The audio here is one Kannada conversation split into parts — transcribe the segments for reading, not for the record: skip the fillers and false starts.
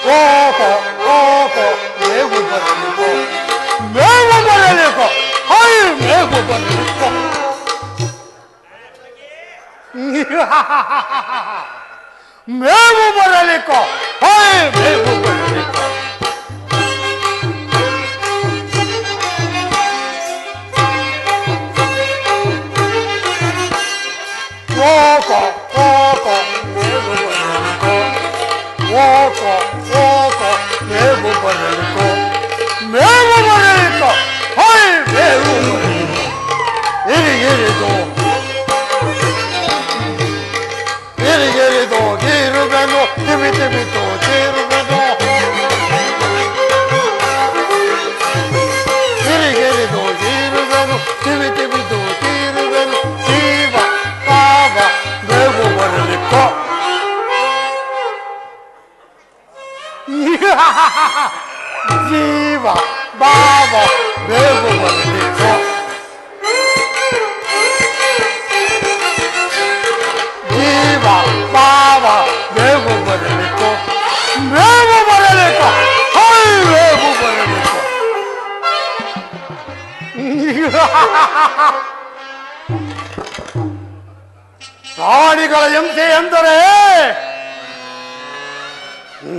ಓಕೋ ಓಕೋ ಮೇವು ಬರಲಿಕ್ಕೋ ಮೇವು ಬರಲಿಕ್ಕೋ ಹೈ ಮೇವು ಬರಲಿಕ್ಕೋ ಮೇವು ಬರಲಿಕ್ಕೋ ಹೈ ಮೇವು ಬರಲಿಕ್ಕೋ ಓಕೋ ಓಕೋ ಮೇವು ಬರಲಿಕ್ಕೋ ಓಕೋ ಓಕೋ ಮೇವು ಬರಲಿಕ್ಕೋ ಮೇವು ಬರಲಿಕ್ಕೋ ಹೈ ಮೇವು ಬರಲಿಕ್ಕೋ ಇರಿಗಿರಿದು ಇರಿಗಿರಿದು ಗೀರುಗನು ತಿವಿ ತಿವಿತು ಗೀರುಗನು ಇರಿಗಿರಿದು ಗೀರುಗನು ತಿವಿ ತಿವಿತು ಗೀರುಗನು ಜೀವ ಪಾವ ಮೇವು ಬರಲಿಕ್ಕೋ ಜೀವ ಬಾಬ ಬೇವು ಬರಲಿಕ್ಕೋ ಜೀವ ಬಾಬ ಬೇವು ಬರಲಿಕ್ಕೋ ಮೇವು ಬರಲಿಕ್ಕೋ ಹೈ ಬೇವು ಬರಲಿಕ್ಕೋ ಪ್ರಾಣಿಗಳ ಹಿಂಸೆ ಎಂದರೆ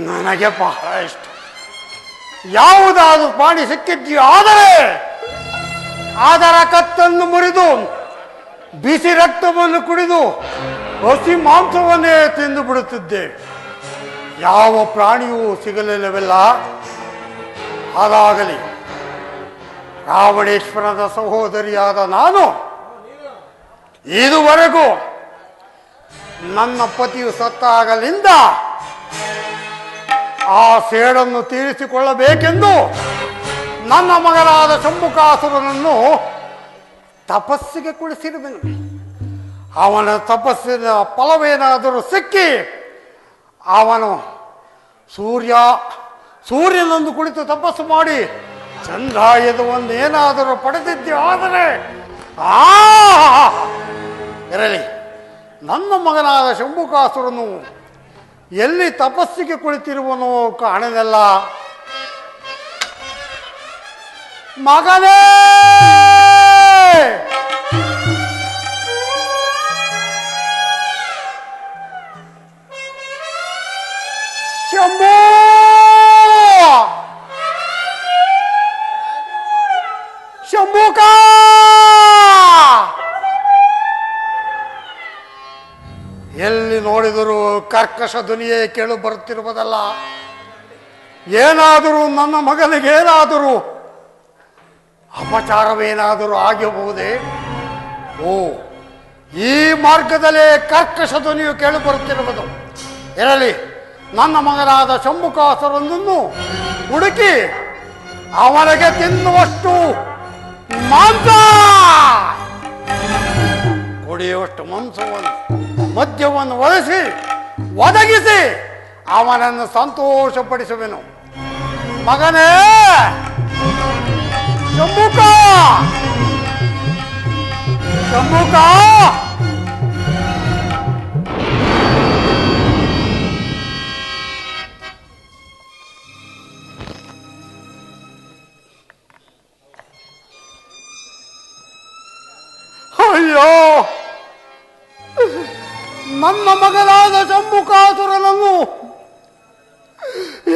ನನಗೆ ಬಹಳ ಇಷ್ಟ. ಯಾವುದಾದ್ರೂ ಪ್ರಾಣಿ ಸಿಕ್ಕಿದ್ಯೋ ಆದರೆ ಅದರ ಕತ್ತನ್ನು ಮುರಿದು ಬಿಸಿ ರಕ್ತವನ್ನು ಕುಡಿದು ಹಸಿ ಮಾಂಸವನ್ನೇ ತಿಂದು ಬಿಡುತ್ತಿದ್ದೆ. ಯಾವ ಪ್ರಾಣಿಯೂ ಸಿಗಲಿಲ್ಲವೆಲ್ಲ. ಅದಾಗಲಿ ರಾವಣೇಶ್ವರನ ಸಹೋದರಿಯಾದ ನಾನು ಇದುವರೆಗೂ ನನ್ನ ಪತಿಯು ಸತ್ತಾಗಲಿಂದ ಆ ಸೇಡನ್ನು ತೀರಿಸಿಕೊಳ್ಳಬೇಕೆಂದು ನನ್ನ ಮಗನಾದ ಶಂಭುಕಾಸುರನನ್ನು ತಪಸ್ಸಿಗೆ ಕುಳಿಸಿರುವೆನು. ಅವನ ತಪಸ್ಸಿನ ಫಲವೇನಾದರೂ ಸಿಕ್ಕಿ ಅವನು ಸೂರ್ಯನೊಂದು ಕುಳಿತು ತಪಸ್ಸು ಮಾಡಿ ಚಂದ್ರಾಯದವನ್ನೇನಾದರೂ ಪಡೆದಿದ್ದೆ ಆದರೆ ಇರಲಿ, ನನ್ನ ಮಗನಾದ ಶಂಭುಕಾಸುರನು ಎಲ್ಲಿ ತಪಸ್ಸಿಗೆ ಕುಳಿತಿರುವನೋ ಕಾಣದಲ್ಲ. ಮಗನೇ, ಶಂಭು, ಶಂಭುಕ, ಎಲ್ಲಿ ನೋಡಿದರೂ ಕರ್ಕಶ ಧ್ವನಿಯೇ ಕೇಳು ಬರುತ್ತಿರುವುದಲ್ಲ. ಏನಾದರೂ ನನ್ನ ಮಗನಿಗೇನಾದರೂ ಅಪಚಾರವೇನಾದರೂ ಆಗಬಹುದೇ? ಓ, ಈ ಮಾರ್ಗದಲ್ಲೇ ಕರ್ಕಶ ಧ್ವನಿಯು ಕೇಳಿ ಬರುತ್ತಿರುವುದು. ಇರಲಿ, ನನ್ನ ಮಗನಾದ ಶಂಭುಕಾಸುರನನ್ನು ಹುಡುಕಿ ಅವನಿಗೆ ತಿನ್ನುವಷ್ಟು ಮಾಂಸ, ಕುಡಿಯುವಷ್ಟು ಮಾಂಸವನ್ನು ಮದ್ಯವನ್ನು ಒದಗಿಸಿ ಅವನನ್ನು ಸಂತೋಷಪಡಿಸುವೆನು. ಮಗನೇ ಶಂಭುಕ, ಶಂಭುಕ, ಅಯ್ಯೋ, ನನ್ನ ಮಗನಾದ ಶಂಭುಕಾಸುರನನ್ನು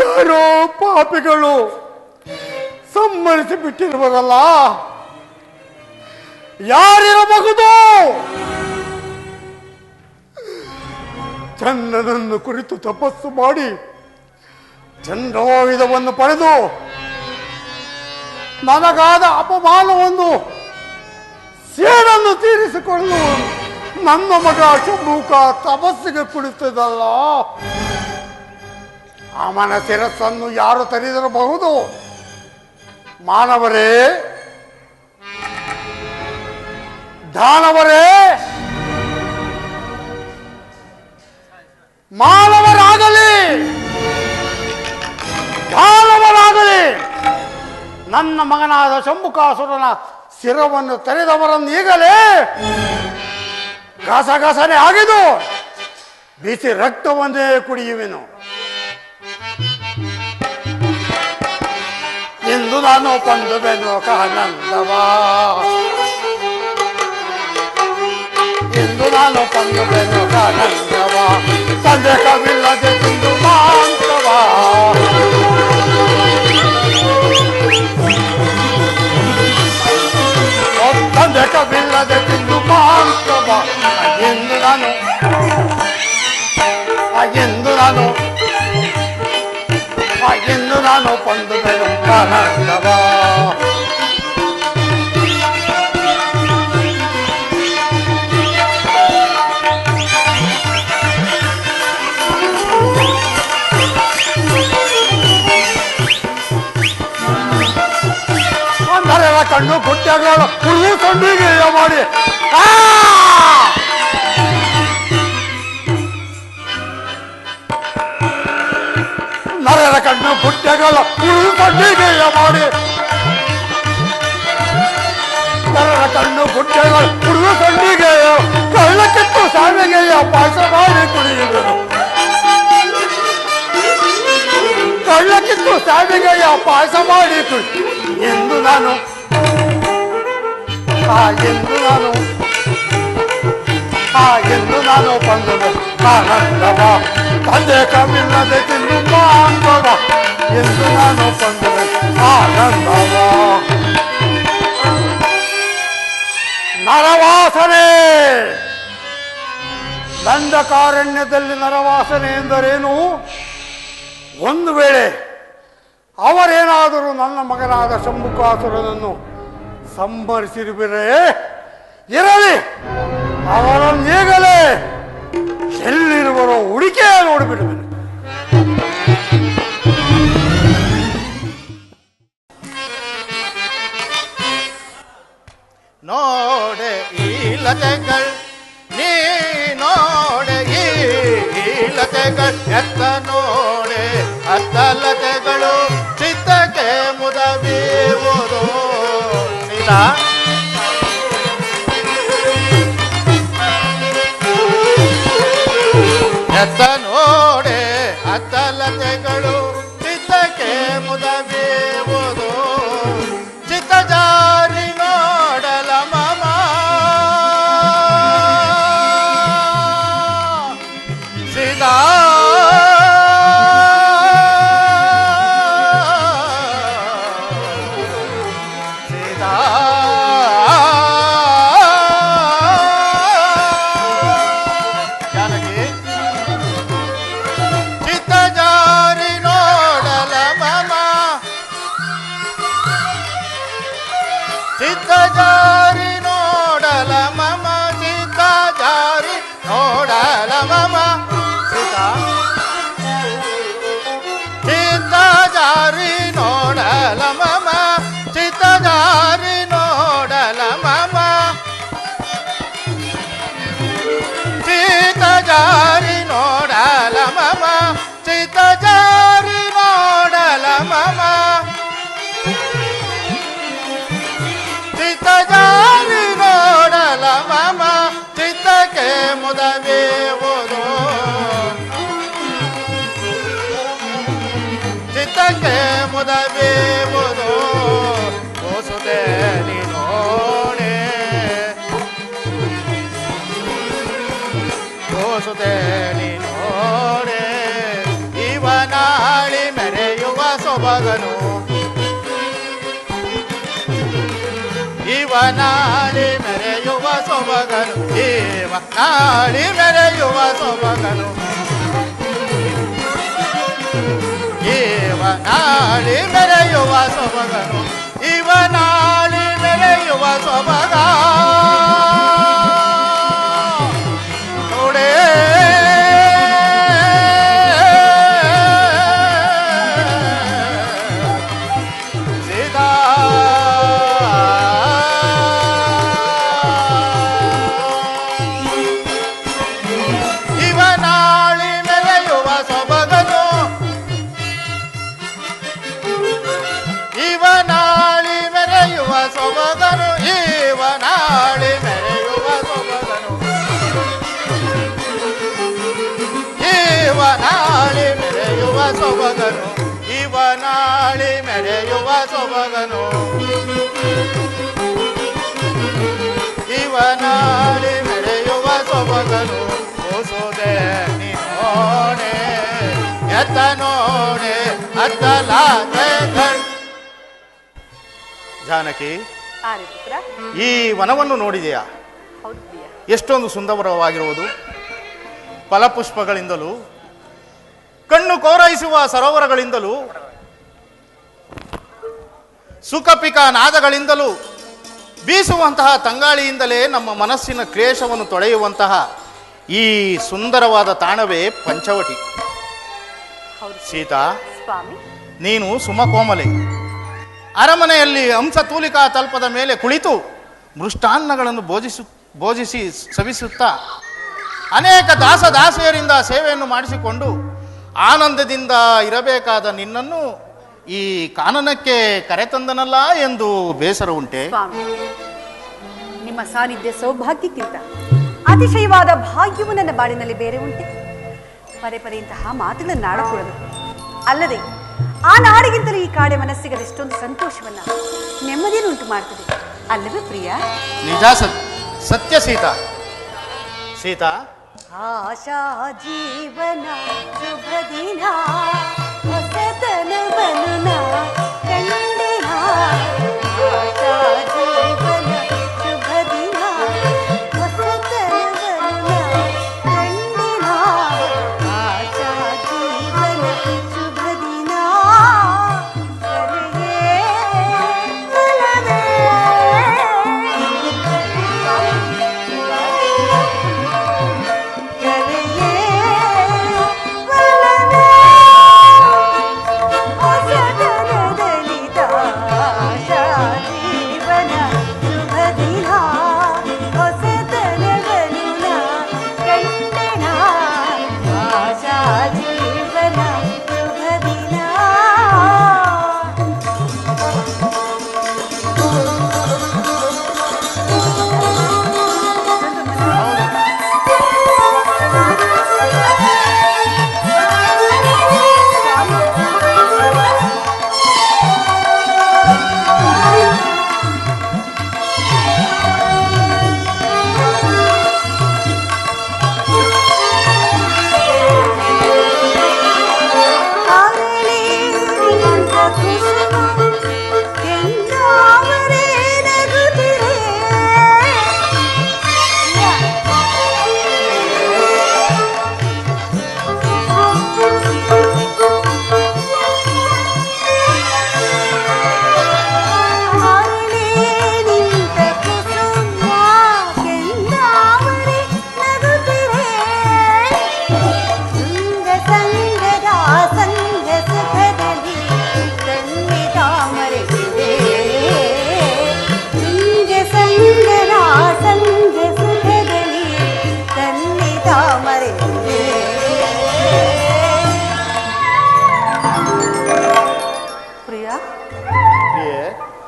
ಯಾರೋ ಪಾಪಿಗಳು ಸಂಹರಿಸಿ ಬಿಟ್ಟಿರುವುದಲ್ಲ. ಯಾರಿರಬಹುದು? ಚಂದ್ರನನ್ನು ಕುರಿತು ತಪಸ್ಸು ಮಾಡಿ ಚಂದ್ರಾಯುಧವನ್ನು ಪಡೆದು ನನಗಾದ ಅಪಮಾನವನ್ನು ಸೇಡನ್ನು ತೀರಿಸಿಕೊಳ್ಳಲು ನನ್ನ ಮಗ ಶಂಭುಕ ತಪಸ್ಸಿಗೆ ಕುಳಿತದಲ್ಲ. ಅವನ ಶಿರಸ್ಸನ್ನು ಯಾರು ತರಿದಿರಬಹುದು? ಮಾನವರೇ, ದಾನವರೇ, ಮಾನವರಾಗಲಿ ದಾನವರಾಗಲಿ ನನ್ನ ಮಗನಾದ ಶಂಭುಕಾಸುರನ ಶಿರವನ್ನು ತೆರೆದವರನ್ನು ಈಗಲೇ ಗಸಗಸನೆ ಆಗಿದು ಬಿಸಿ ರಕ್ತವನ್ನೇ ಕುಡಿಯುವೆನು. ನಾನು ಕೊಂದುವೆನು ಆನಂದವಾ ಇಂದು ನಾನು ಕೊಂದುವೆನು ಆನಂದವಾ ಸಂದೇಹವಿಲ್ಲದೆ ತಿಂದು ಮಾಂಸವಾ ಸಂದೇಹವಿಲ್ಲದೆ ತಿಂದು ಮಾಂಸವಾ ಎಂದು ನಾನು ಎಂದು ನಾನು ಕೊಂದುವೆನು ಆನಂದವಾ ನರೆಯ ಕಣ್ಣು ಗುಡ್ಡಗಳು ಹುಲ್ಲು ಕೊಂಡಿಗೆ ಮಾಡಿ ನರೆಯ ಕಣ್ಣು ಗುಡ್ಡಗಳು ಹುಲ್ಲು ಕೊಂಡಿಗೆ ಮಾಡಿ ನರೆಯ ಕಣ್ಣು ಗುಡ್ಡಗಳು ಹುಲ್ಲು ಕೊಂಡಿಗೆ ಕಳ್ಳಕ್ಕಿತ್ತು ಸಾವಿಗೆಯ ಪಾಠ ಮಾಡಿ ಕುಡಿಯುವರು ಕಳ್ಳಕ್ಕಿತ್ತು ಸಾವಿಗೆಯ ಪಾಯಸ ಮಾಡಿ ಕುಡಿ ಎಂದು ನಾನು ಎಂದು ನಾನು ಕೊಂದುವೆ ಆನಂದವ ಸಂದೇಹವಿಲ್ಲದೆ ತಿಂದು ಮಾಂಸವ ಎಂದು ನಾನು ಕೊಂದುವೆ ಆನಂದವ ನರವಾಸನೆ ದಂಡಕಾರಣ್ಯದಲ್ಲಿ ನರವಾಸನೆ ಎಂದರೇನು? ಒಂದು ವೇಳೆ ಅವರೇನಾದರೂ ನನ್ನ ಮಗನಾದ ಶಂಭುಕಾಸುರನನ್ನು ಸಂಹರಿಸಿರುವಿರೇ ಇರಲಿ, ಅವರನ್ನೀಗಲೇ ಎಲ್ಲಿರುವರೋ ಹುಡುಕೇ ನೋಡಿಬಿಡುವೆನು. ನೋಡೆ ಈ ಲತೆಗಳು ನೀ ನೋಡೆ ಈ ಲತೆಗಳು ಎತ್ತ ನೋಡೆ ಅತ್ತ ಲತೆಗಳು ಚಿತ್ತಕ್ಕೆ ಮುದವೀವುದು ಇಲ್ಲ ಎತ್ತ ನೋಡೆ ಅತ್ತ ಲತೆಗಳು ಚಿತ್ತಕ್ಕೆ ಮುದವೀವುದು ಚಿತ್ತ ಜಾರಿ ನೋಡಲ ಮಮ ಸೀತಾ ಚಿತ್ತ ಜಾರಿ ನೋಡಲ ಮಮ ಚಿತ್ತ ಜಾರಿ ನೋಡಲ ಮಮ ಸೀತಾ ಚಿತ್ತ ಜಾರಿ ನೋಡಲ ಮಮ ಚಿತ್ತ ಜಾರಿ ನೋಡಲ ಮಮ ಚಿತ್ತ ಜಾರಿ ನೋಡಲ ಮಮ ಚಿತ್ತ ಜಾರಿ ನೋಡಲ ಮಮ ಚಿತ್ತ ಜಾರಿ ನೋಡಲ ಮಮ ಚಿತ್ತಕ್ಕೆ ಮುದವೀವುದು ಚಿತ್ತಕ್ಕೆ ಮುದವೀವುದು ಕೋಸುದೆ ನೋಡೆ ಕೋಸುದೆ ನೋಡೆ ಇವನಾಳಿ ಮೆರೆಯುವ ಸೊಬಗನು ಇವನಾಳಿ ಮೆರೆಯುವ ಸೊಬಗನು ಇವನಾಳಿ ಮೆರೆಯುವ ಸೊಬಗನು ಇವನಾಳಿ ಮೆರೆಯುವ ಸೊಬಗನು ಇವನಾಳಿ ಮೆರೆಯುವ ಸೊಬಗ ನೋಡೇ ಸೀತಾ ಇವನಾಳಿ ಮೆರೆಯುವ ಸೊಬಗನು ಇವನಾಳಿ ಮೆರೆಯುವ ಸೊಬಗನು ಇವನಾಳಿ ಮೆರೆಯುವ ಸೊಬಗನು ಇವನಾಳಿ ಮೆರೆಯುವ ಸೊಬಗನು ಇವನಾಳಿ ಮೆರೆಯುವ ಸೊಬಗನು ಇವನಾಡಿ ಮೆರೆಯುವ ಸೊಬಗನು ಕೂಸುದೆ ನೀನೋಣೆ ಎತ್ತ ನೋಡೆ ಅತ್ತಲಾದೆ ಜಾನಕಿ, ಈ ವನವನ್ನು ನೋಡಿದೆಯಾ? ಎಷ್ಟೊಂದು ಸುಂದರವಾಗಿರುವುದು. ಫಲಪುಷ್ಪಗಳಿಂದಲೂ ಕಣ್ಣು ಕೋರೈಸುವ ಸರೋವರಗಳಿಂದಲೂ ಸುಖಪಿಕ ನಾದಗಳಿಂದಲೂ ಬೀಸುವಂತಹ ತಂಗಾಳಿಯಿಂದಲೇ ನಮ್ಮ ಮನಸ್ಸಿನ ಕ್ಲೇಶವನ್ನು ತೊಳೆಯುವಂತಹ ಈ ಸುಂದರವಾದ ತಾಣವೇ ಪಂಚವಟಿ. ಸೀತಾ, ನೀನು ಸುಮಕೋಮಲೆ. ಅರಮನೆಯಲ್ಲಿ ಹಂಸತೂಲಿಕಾ ತಲ್ಪದ ಮೇಲೆ ಕುಳಿತು ಮೃಷ್ಟಾನ್ನಗಳನ್ನು ಭೋಜಿಸಿ ಸವಿಸುತ್ತಾ ಅನೇಕ ದಾಸದಾಸಿಯರಿಂದ ಸೇವೆಯನ್ನು ಮಾಡಿಸಿಕೊಂಡು ಆನಂದದಿಂದ ಇರಬೇಕಾದ ನಿನ್ನನ್ನು ಈ ಕಾನನಕ್ಕೆ ಕರೆತಂದನಲ್ಲ ಎಂದು ಬೇಸರ ಉಂಟೆ? ನಿಮ್ಮ ಸಾನ್ನಿಧ್ಯ ಸೌಭಾಗ್ಯಕ್ಕಿಂತ ಅತಿಶಯವಾದ ಭಾಗ್ಯವು ನನ್ನ ಬಾಳಿನಲ್ಲಿ ಬೇರೆ ಉಂಟೆ? ಪದೇ ಪದೇ ಇಂತಹ ಮಾತುಗಳನ್ನಾಡಕೂಡದು. ಅಲ್ಲದೆ ಆ ನಾಡಿಗಿಂತಲೂ ಈ ಕಾಡೆ ಮನಸ್ಸಿಗೆ ಅದೆಷ್ಟೊಂದು ಸಂತೋಷವನ್ನ, ನೆಮ್ಮದಿಯನ್ನು ಉಂಟು ಮಾಡ್ತದೆ ಅಲ್ಲವೇ ಪ್ರಿಯ? ನಿಜ, ಸತ್ಯ ಸೀತಾ. ಸೀತಾ, ಆಶಾ ಜೀವನ ಶುಭ ದಿನ ಹೊಸತನವನ್ನು ನಾ ಕಂಡೆನ. ಆಶಾ ಜೀವನ ಶುಭ ದಿನ ಹೊಸತನವನ್ನು ನಾ ಕಂಡೆನ. ಆಶಾ ಜೀವನ ಶುಭ ದಿನ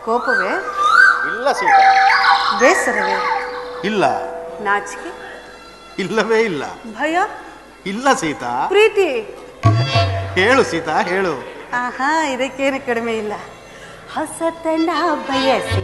ಕೋಪವೇ? ಇಲ್ಲ ಸೀತಾ. ಬೇಸರವೇ? ಇಲ್ಲ. ನಾಚಿಕೆ? ಇಲ್ಲವೇ ಇಲ್ಲ. ಭಯ? ಇಲ್ಲ ಸೀತಾ. ಪ್ರೀತಿ? ಹೇಳು ಸೀತಾ, ಹೇಳು. ಆಹಾ, ಇದಕ್ಕೇನು ಕಡಿಮೆ ಇಲ್ಲ. ಹೊಸತನ ಬಯಸಿ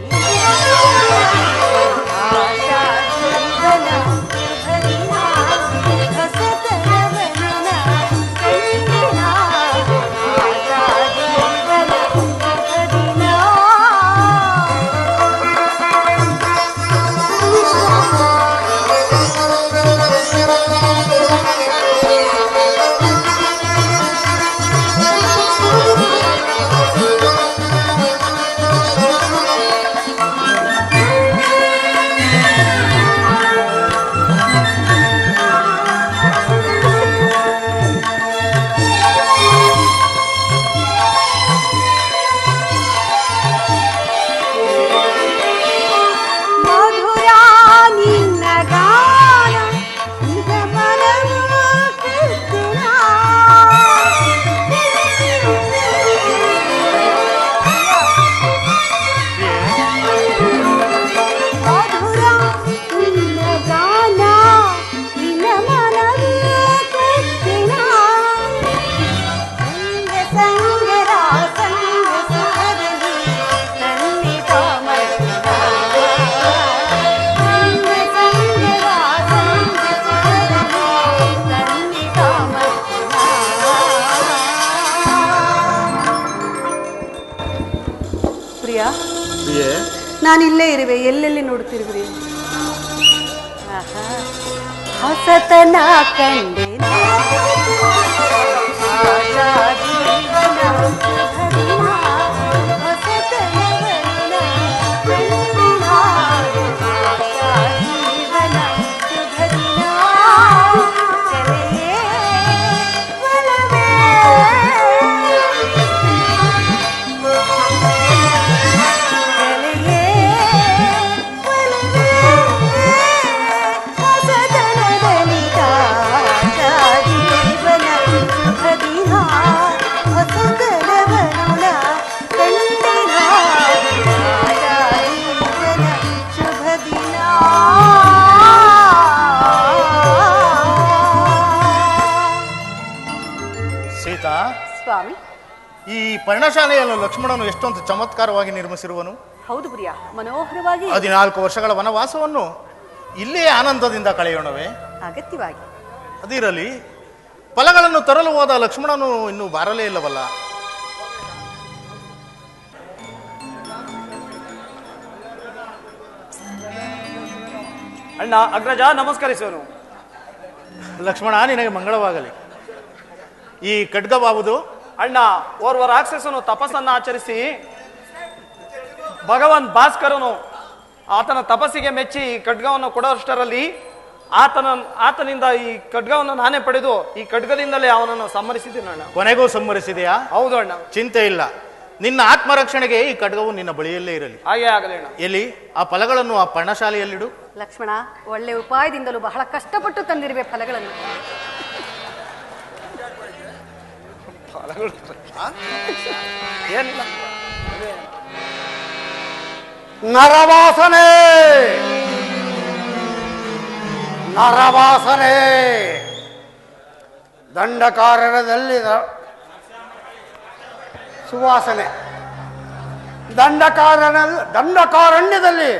ನಾನಿಲ್ಲೇ ಇರುವೆ, ಎಲ್ಲೆಲ್ಲಿ ನೋಡುತ್ತಿರುವಿರಿ? ಹೊಸತನ ಕಂಡೆ ಸೀತಾ, ಸ್ವಾಮಿ, ಈ ಪರ್ಣಶಾಲೆಯನ್ನು ಲಕ್ಷ್ಮಣನು ಎಷ್ಟೊಂದು ಚಮತ್ಕಾರವಾಗಿ ನಿರ್ಮಿಸಿರುವನು. ಹೌದು ಪ್ರಿಯ, ಮನೋಹರವಾಗಿ. 14 ವರ್ಷಗಳ ವನವಾಸವನ್ನು ಇಲ್ಲೇ ಆನಂದದಿಂದ ಕಳೆಯೋಣವೇ? ಅಗತ್ಯವಾಗಿ. ಅದಿರಲಿ, ಫಲಗಳನ್ನು ತರಲು ಹೋದ ಲಕ್ಷ್ಮಣನು ಇನ್ನೂ ಬಾರಲೇ ಇಲ್ಲವಲ್ಲ? ಅಣ್ಣ ಅಗ್ರಜ ನಮಸ್ಕರಿಸುವನು. ಲಕ್ಷ್ಮಣ, ನಿನಗೆ ಮಂಗಳವಾಗಲಿ. ಈ ಖಡ್ಗವಾವುದು? ಅಣ್ಣ, ಓರ್ವ ರಾಕ್ಷಸನು ತಪಸ್ಸನ್ನು ಆಚರಿಸಿ ಭಗವಾನ್ ಭಾಸ್ಕರನು ಆತನ ತಪಸ್ಸಿಗೆ ಮೆಚ್ಚಿ ಈ ಖಡ್ಗವನ್ನು ಕೊಡುವಷ್ಟರಲ್ಲಿ ಆತನಿಂದ ಈ ಖಡ್ಗವನ್ನು ನಾನೇ ಪಡೆದು ಈ ಖಡ್ಗದಿಂದಲೇ ಅವನನ್ನು ಸಂಹರಿಸಿದ್ದೀನಿ ಅಣ್ಣ. ಕೊನೆಗೂ ಸಂಹರಿಸಿದೆಯಾ? ಹೌದು ಅಣ್ಣ. ಚಿಂತೆ ಇಲ್ಲ, ನಿನ್ನ ಆತ್ಮರಕ್ಷಣೆಗೆ ಈ ಖಡ್ಗವು ನಿನ್ನ ಬಳಿಯಲ್ಲೇ ಇರಲಿ. ಹಾಗೆ ಆಗಲಿ ಅಣ್ಣ. ಎಲ್ಲಿ ಆ ಫಲಗಳನ್ನು ಆ ಪರ್ಣಶಾಲೆಯಲ್ಲಿಡು. ಲಕ್ಷ್ಮಣ, ಒಳ್ಳೆ ಉಪಾಯದಿಂದಲೂ ಬಹಳ ಕಷ್ಟಪಟ್ಟು ತಂದಿರುವೆ ಫಲಗಳನ್ನು. ಏನಿಲ್ಲ. ನರವಾಸನೆ, ನರವಾಸನೆ. ದಂಡಕಾರಣ್ಯದಲ್ಲಿ ಸುವಾಸನೆ. ದಂಡಕಾರಣ್ಯದಲ್ಲಿ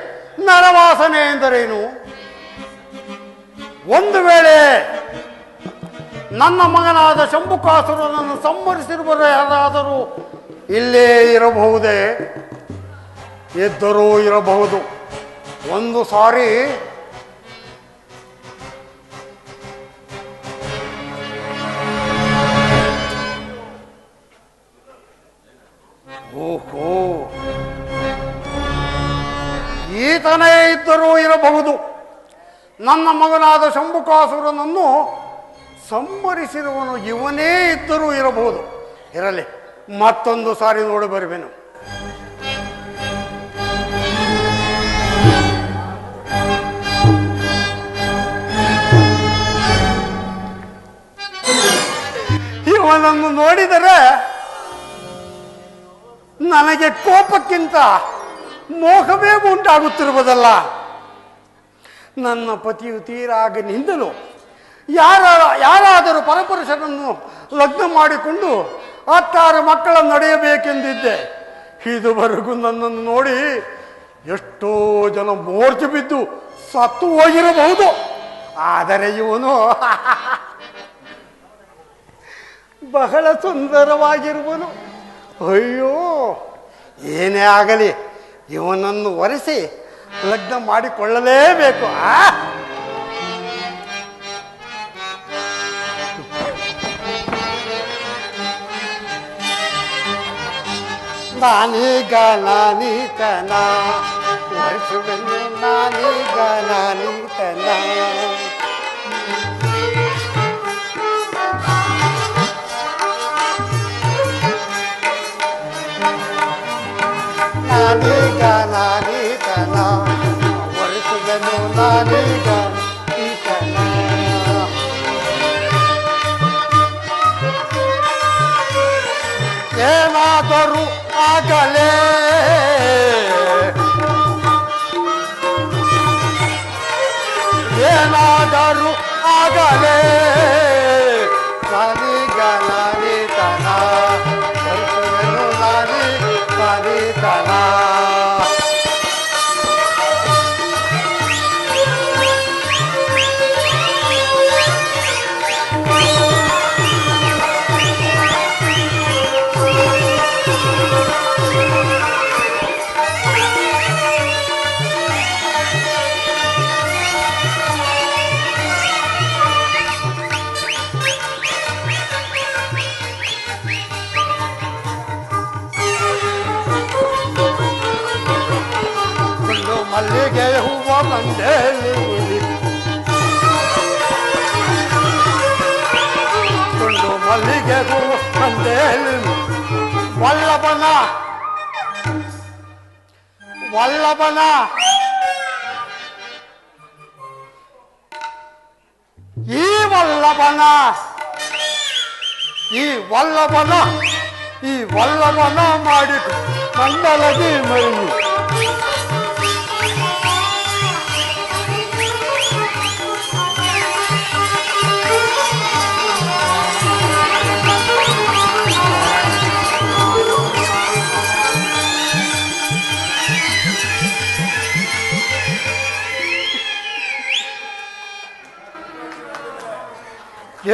ನರವಾಸನೆ ಎಂದರೇನು? ಒಂದು ವೇಳೆ ನನ್ನ ಮಗನಾದ ಶಂಭುಕಾಸುರನನ್ನು ಸಂಹರಿಸಿರುವರು ಯಾರಾದರೂ ಇಲ್ಲೇ ಇರಬಹುದೇ? ಎದ್ದರೂ ಇರಬಹುದು. ಒಂದು ಸಾರಿ ಓಹೋ, ಈತನೇ ಇದ್ದರೂ ಇರಬಹುದು. ನನ್ನ ಮಗನಾದ ಶಂಭುಕಾಸುರನನ್ನು ಸಂಹರಿಸಿರುವನು ಇವನೇ ಇದ್ದರೂ ಇರಬಹುದು. ಇರಲಿ, ಮತ್ತೊಂದು ಸಾರಿ ನೋಡಿ ಬರುವೆನು. ಇವನನ್ನು ನೋಡಿದರೆ ನನಗೆ ಕೋಪಕ್ಕಿಂತ ಮೋಹವೇ ಉಂಟಾಗುತ್ತಿರುವುದಲ್ಲ. ನನ್ನ ಪತಿಯು ತೀರಾಗಿನಿಂದಲೂ ಯಾರಾದರೂ ಪರಪುರುಷನನ್ನು ಲಗ್ನ ಮಾಡಿಕೊಂಡು 16 ಮಕ್ಕಳನ್ನು ನಡೆಯಬೇಕೆಂದಿದ್ದೆ. ಇದುವರೆಗೂ ನನ್ನನ್ನು ನೋಡಿ ಎಷ್ಟೋ ಜನ ಮೂರ್ಛೆ ಬಿದ್ದು ಸತ್ತು ಹೋಗಿರಬಹುದು. ಆದರೆ ಇವನು ಬಹಳ ಸುಂದರವಾಗಿರುವನು. ಅಯ್ಯೋ, ಏನೇ ಆಗಲಿ ಇವನನ್ನು ಒರೆಸಿ ಲಗ್ನ ಮಾಡಿಕೊಳ್ಳಲೇಬೇಕು. ನಾನೀಗ ನಾನೀತನ ಒರೆಸುವೆನು, ನಾನೀಗ ನಾನೀತನ. ನಾನೀಗ ನಾನೀತನ ಒರೆಸುವೆನು, ನಾನೀಗ ಈತನ. ಏನಾದರೂ ಆಗಲೇ ಏನಾದರೂ ಆಗಲೇ ನಾನೀಗ ನಾನೀತನ ಒರೆಸುವೆನು, ನಾನೀತನ. ಮಂಡೇಲಿ ಉಳಿ ಕೊಂಡು ಮಲ್ಲಿಗೆ ಹೂವು ಮಂಡೇಲಿ ವಲ್ಲಭನ ವಲ್ಲಭನ ಈ ವಲ್ಲಭನ ಈ ವಲ್ಲಭನ ಈ ವಲ್ಲಭನ ಮಾಡಿ ಮಂಡಲಗಿ ಮರಿ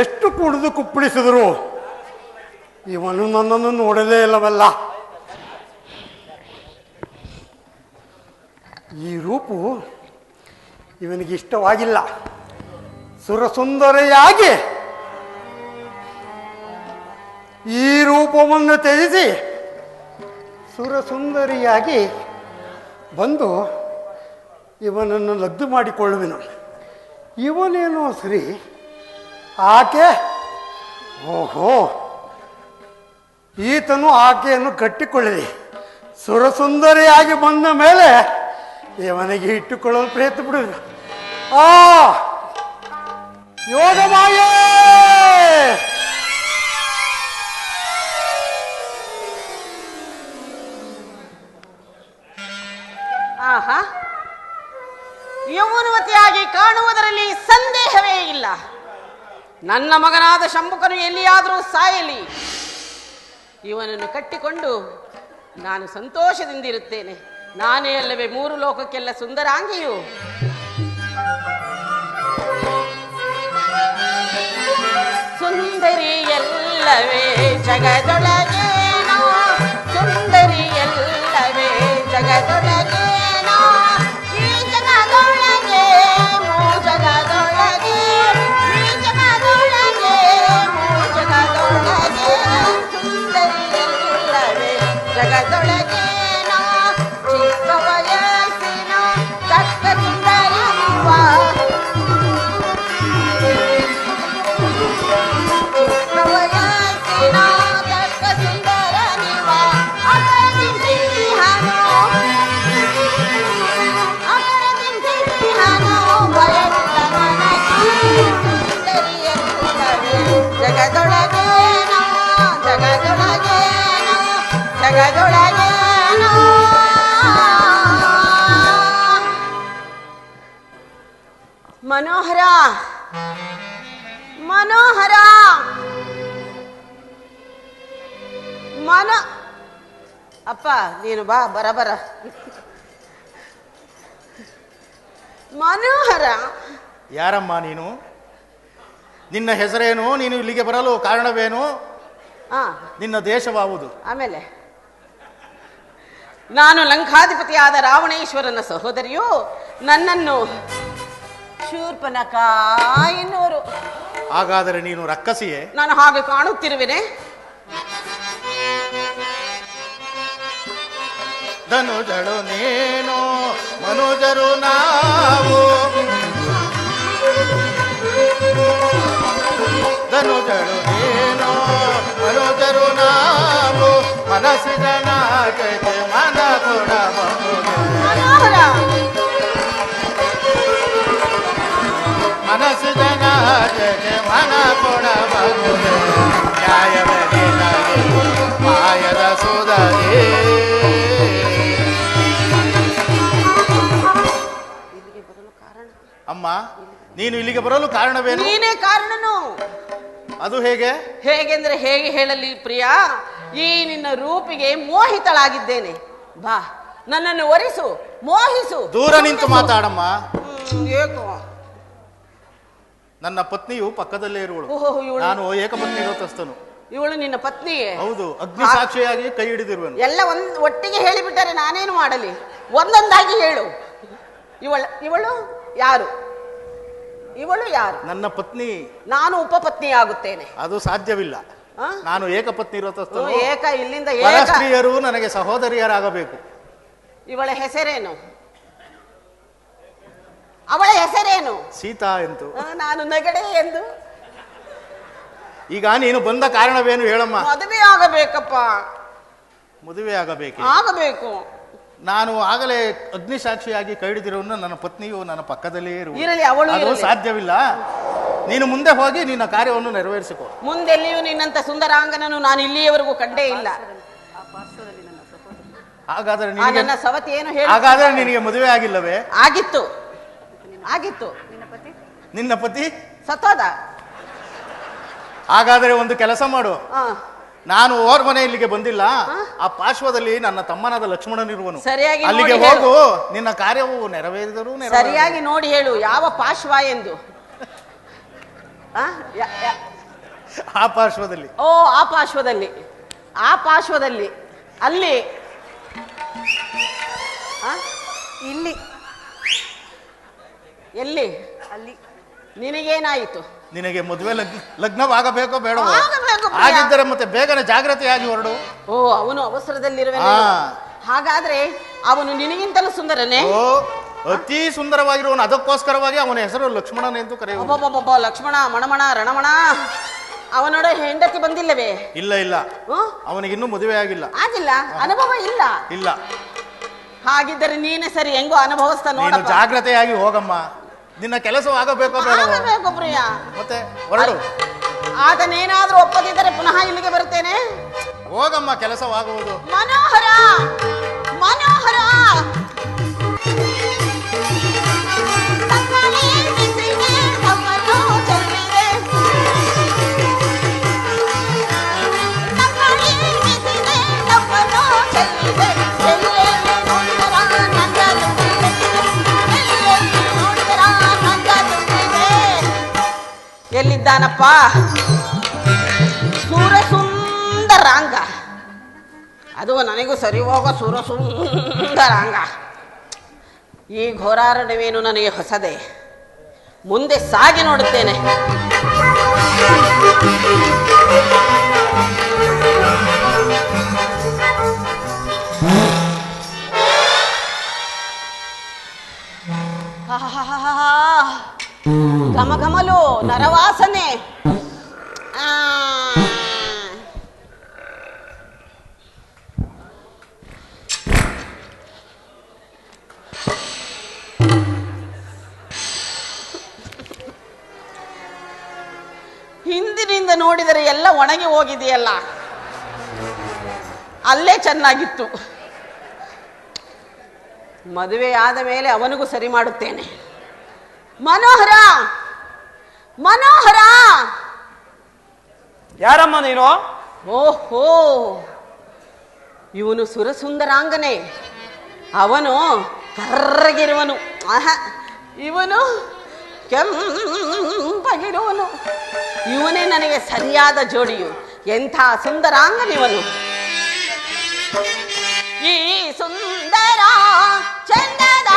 ಎಷ್ಟು ಕುಡಿದು ಕುಪ್ಪಳಿಸಿದ್ರು ಇವನು ನನ್ನನ್ನು ನೋಡಲೇ ಇಲ್ಲವಲ್ಲ. ಈ ರೂಪು ಇವನಿಗೆ ಇಷ್ಟವಾಗಿಲ್ಲ. ಸುರಸುಂದರಿಯಾಗಿ ಈ ರೂಪವನ್ನು ತ್ಯಜಿಸಿ ಸುರಸುಂದರಿಯಾಗಿ ಬಂದು ಇವನನ್ನು ಲದ್ದು ಮಾಡಿಕೊಳ್ಳುವೆನು. ಇವನೇನೋ ಸರಿ, ಆಕೆ ಓಹೋ ಈತನು ಆಕೆಯನ್ನು ಕಟ್ಟಿಕೊಳ್ಳಲಿ. ಸುರಸುಂದರಿಯಾಗಿ ಬಂದ ಮೇಲೆ ಇವನಿಗೆ ಇಟ್ಟುಕೊಳ್ಳಲು ಪ್ರಯತ್ನ ಬಿಡುವುದು. ಆ ಯೋಗಮಾಯೇ ಆಹಾ, ಯೌವನವತಿಯಾಗಿ ಕಾಣುವುದರಲ್ಲಿ ಸಂದೇಹವೇ ಇಲ್ಲ. ನನ್ನ ಮಗನಾದ ಶಂಭುಕನು ಎಲ್ಲಿಯಾದರೂ ಸಾಯಲಿ, ಇವನನ್ನು ಕಟ್ಟಿಕೊಂಡು ನಾನು ಸಂತೋಷದಿಂದಿರುತ್ತೇನೆ. ನಾನೇ ಅಲ್ಲವೇ ಮೂರು ಲೋಕಕ್ಕೆಲ್ಲ ಸುಂದರಾಂಗಿಯು. ಸುಂದರಿಯಲ್ಲವೇ ಜಗದೊಳಗೇನೋ, ಸುಂದರಿಯಲ್ಲವೇ ಜಗದೊಳಗೇನೋ, ಈ ಜಗದೊಳಗೆ ಮೂ ಜಗದೊಳಗೆ, ಈ ಜಗದೊಳಗೆ ಮೂ ಜಗದೊಳಗೆ, ಸುಂದರಿಯಲ್ಲವೇ ಜಗದೊಳಗೇನೋ, ಚಿಕ್ಕ ವಯಸ್ಸಿನ ತಕ್ಕ ಸುಂದರಿಯುವ, ಚಿಕ್ಕ ವಯಸ್ಸಿನ ತಕ್ಕ ಸುಂದರನಿವ, ಅಗರದಿಂದಿಹನು ಬಯಸಿದ ನನಗೆ, ಸುಂದರಿಯಲ್ಲವೇ ಜಗದೊಳಗೇನೋ, ಜಗದೊಳಗೇನೋ, ಜಗದೊಳಗೇನೋ. ಮನೋಹರ, ಮನೋಹರ, ಅಪ್ಪ ನೀನು ಬಾ, ಬರಬರ. ಮನೋಹರ, ಯಾರಮ್ಮ ನೀನು? ನಿನ್ನ ಹೆಸರೇನು? ನೀನು ಇಲ್ಲಿಗೆ ಬರಲು ಕಾರಣವೇನು? ನಿನ್ನ ದೇಶವಾವುದು? ಆಮೇಲೆ ನಾನು ಲಂಕಾಧಿಪತಿಯಾದ ರಾವಣೇಶ್ವರನ ಸಹೋದರಿಯು. ನನ್ನನ್ನು ಶೂರ್ಪನಖ ಎನ್ನುವರು. ಹಾಗಾದರೆ ನೀನು ರಕ್ಕಸಿಯೇ? ನಾನು ಹಾಗೆ ಕಾಣುತ್ತಿರುವೆನೆ. ಧನುಜಳು ನೀನು, ಮನುಜರು ನಾವು, ಧನುಜಳು ನೀನು, ಮನುಜರು ನಾವು, ಮನಸ್ಸಿನ ನಾಗಕ್ಕೆ ಮನ ಕೊಡಬಹುದು, ಮನೋಹರ, ಮನಸ್ಸಿನ ನಾಗಕ್ಕೆ ಮನ ಕೊಡಬಹುದು, ನ್ಯಾಯವೇ ನಿನಗೆ ಮಾಯದ ಸುಧರೇ. ಅಮ್ಮ, ನೀನು ಇಲ್ಲಿಗೆ ಬರಲು ಕಾರಣವೇನು? ನೀನೇ ಕಾರಣನು. ಅದು ಹೇಗೆ? ಹೇಗೆಂದ್ರೆ ಹೇಗೆ ಹೇಳಲಿ ಪ್ರಿಯಾ? ಈ ನಿನ್ನ ರೂಪಿಗೆ ಮೋಹಿತಳಾಗಿದ್ದೇನೆ. ಬಾ, ನನ್ನನ್ನು ಒರಿಸು, ಮೋಹಿಸು. ದೂರ ನಿಂತು ಮಾತಾಡಮ್ಮ. ಏಕೋ ನನ್ನ ಪತ್ನಿಯು ಪಕ್ಕದಲ್ಲೇ ಇರುವಳು. ಓಹೋ, ಇವಳು ನಾನು ಏಕಪತ್ನಿ ವ್ರತಸ್ಥನು. ಇವಳು ನಿನ್ನ ಪತ್ನಿಯೇ? ಹೌದು, ಅಗ್ನಿ ಸಾಕ್ಷಿಯಾಗಿ ಕೈ ಹಿಡಿದಿರುವನು. ಎಲ್ಲ ಒಟ್ಟಿಗೆ ಹೇಳಿಬಿಟ್ಟರೆ ನಾನೇನು ಮಾಡಲಿ? ಒಂದೊಂದಾಗಿ ಹೇಳು. ಇವಳು ಯಾರು? ಇವಳು ಯಾರು? ನನ್ನ ಪತ್ನಿ. ನಾನು ಉಪಪತ್ನಿ ಆಗುತ್ತೇನೆ. ಅದು ಸಾಧ್ಯವಿಲ್ಲ. ನಾನು ಏಕಪತ್ನಿ ವ್ರತಸ್ಥನು. ಏಕ ಇಲ್ಲಿಂದ ಪರಸ್ತ್ರೀಯರು ನನಗೆ ಸಹೋದರಿಯರಾಗಬೇಕು. ಇವಳ ಹೆಸರೇನು? ಅವಳ ಹೆಸರೇನು? ಸೀತಾ ಎಂತು. ನಾನು ನಗಡೆ ಎಂದು. ಈಗ ನೀನು ಬಂದ ಕಾರಣವೇನು ಹೇಳಮ್ಮ? ಮದುವೆ ಆಗಬೇಕಪ್ಪ. ಮದುವೆ ಆಗಬೇಕು. ಆಗಬೇಕು. ನಾನು ಆಗಲೇ ಅಗ್ನಿಸಾಕ್ಷಿಯಾಗಿ ಕೈ ಹಿಡಿದಿರೋನು ನನ್ನ ಪತ್ನಿಯು ನನ್ನ ಪಕ್ಕದಲ್ಲೇ ಇರಲಿ, ಅವಳು ಅದು ಸಾಧ್ಯವಿಲ್ಲ. ನೀನು ಮುಂದೆ ಹೋಗಿ ನಿನ್ನ ಕಾರ್ಯವನ್ನು ನೆರವೇರಿಸಿಕೊ. ಮುಂದೆಲ್ಲಿಯೂ ನಿನ್ನಂತ ಸುಂದರಾಂಗನನ್ನು ನಾನು ಇಲ್ಲಿಯವರೆಗೂ ಕಂಡೇ ಇಲ್ಲ. ಹಾಗಾದ್ರೆ ನನ್ನ ಸವತಿ ಏನು ಹೇಳಿ? ಹಾಗಾದ್ರೆ ನಿನಗೆ ಮದುವೆ ಆಗಿಲ್ಲವೇ? ಆಗಿತ್ತು, ಆಗಿತ್ತು. ನಿನ್ನ ಪತಿ ಸತ್ತೋದ. ಹಾಗಾದ್ರೆ ಒಂದು ಕೆಲಸ ಮಾಡು, ನಾನು ಓರ್ ಮನೆ ಇಲ್ಲಿಗೆ ಬಂದಿಲ್ಲ, ಆ ಪಾರ್ಶ್ವದಲ್ಲಿ ನನ್ನ ತಮ್ಮನಾದ ಲಕ್ಷ್ಮಣನಿರುವನು, ಸರಿಯಾಗಿ ಅಲ್ಲಿಗೆ ಹೋಗು, ನಿನ್ನ ಕಾರ್ಯವು ನೆರವೇರಿದರು. ಸರಿಯಾಗಿ ನೋಡಿ ಹೇಳು, ಯಾವ ಪಾರ್ಶ್ವ ಎಂದು. ಆ ಪಾರ್ಶ್ವದಲ್ಲಿ. ಓ, ಆ ಪಾರ್ಶ್ವದಲ್ಲಿ, ಆ ಪಾರ್ಶ್ವದಲ್ಲಿ, ಅಲ್ಲಿ. ಇಲ್ಲಿ. ಎಲ್ಲಿ? ಅಲ್ಲಿ. ನಿನಗೇನಾಯಿತು? ನಿನಗೆ ಮದುವೆ ಲಗ್ನವಾಗಬೇಕೋ ಬೇಡವೋ? ಆಗಬೇಕು. ಆಗಿದ್ದರೆ ಮತ್ತೆ ಬೇಗನೆ ಜಾಗ್ರತೆಯಾಗಿ ಹೊರಡು. ಓ, ಅವನು ಅವಸರದಲ್ಲಿರುವೆ. ಹಾಗಾದ್ರೆ ಅವನು ನಿನಗಿಂತಲೂ ಸುಂದರನೇ? ಓ, ಅತಿ ಸುಂದರವಾಗಿರುವನು. ಅದಕ್ಕೋಸ್ಕರವಾಗಿ ಅವನ ಹೆಸರು ಲಕ್ಷ್ಮಣನ್ ಎಂದು ಕರೆಯುವುದು. ಲಕ್ಷ್ಮಣ, ಮಣಮಣ, ರಣಮಣ. ಅವನೋಡ ಹೆಂಡತಿ ಬಂದಿಲ್ಲವೇ? ಇಲ್ಲ ಇಲ್ಲ, ಅವನಿಗಿನ್ನೂ ಮದುವೆ ಆಗಿಲ್ಲ. ಆಗಿಲ್ಲ? ಅನುಭವ ಇಲ್ಲ? ಇಲ್ಲ. ಹಾಗಿದ್ದರೆ ನೀನೇ ಸರಿ, ಹೆಂಗೋ ಅನುಭವಿಸ್ತಾ ನೋಡು. ಜಾಗ್ರತೆಯಾಗಿ ಹೋಗಮ್ಮ, ನಿನ್ನ ಕೆಲಸವಾಗಬೇಕೋ ಬೇಡವೋ? ಪ್ರಿಯ, ಮತ್ತೆ ಹೊರಡು. ಆತನೇನಾದ್ರೂ ಒಪ್ಪದಿದ್ದರೆ ಪುನಃ ಇಲ್ಲಿಗೆ ಬರುತ್ತೇನೆ. ಹೋಗಮ್ಮ, ಕೆಲಸವಾಗುವುದು. ಮನೋಹರ, ಮನೋಹರ. ಎಲ್ಲಿದ್ದಾನಪ್ಪ ಸುರಸುಂದರಾಂಗ? ಅದು ನನಗೂ ಸರಿ ಹೋಗೋ ಸುರಸುಂದರಾಂಗ. ಈ ಘೋರಾರಣ್ಯವೇನು ನನಗೆ ಹೊಸದೇ. ಮುಂದೆ ಸಾಗಿ ನೋಡುತ್ತೇನೆ. ಘಮಘಮಲು ನರವಾಸನೆ. ಹಿಂದಿನಿಂದ ನೋಡಿದರೆ ಎಲ್ಲ ಒಣಗಿ ಹೋಗಿದೆಯಲ್ಲ, ಅಲ್ಲೇ ಚೆನ್ನಾಗಿತ್ತು. ಮದುವೆ ಆದ ಮೇಲೆ ಅವನಿಗೂ ಸರಿ ಮಾಡುತ್ತೇನೆ. ಮನೋಹರ, ಮನೋಹರ. ಯಾರಮ್ಮ ನೀನು? ಓಹೋ, ಇವನು ಸುರಸುಂದರಾಂಗನೇ. ಅವನು ಕರ್ರಗಿರುವನು, ಇವನು ಕೆಂಪಗಿರುವನು. ಇವನೇ ನನಗೆ ಸರಿಯಾದ ಜೋಡಿಯು. ಎಂಥ ಸುಂದರಾಂಗನಿವನು. ಈ ಸುಂದರ ಚಂದದ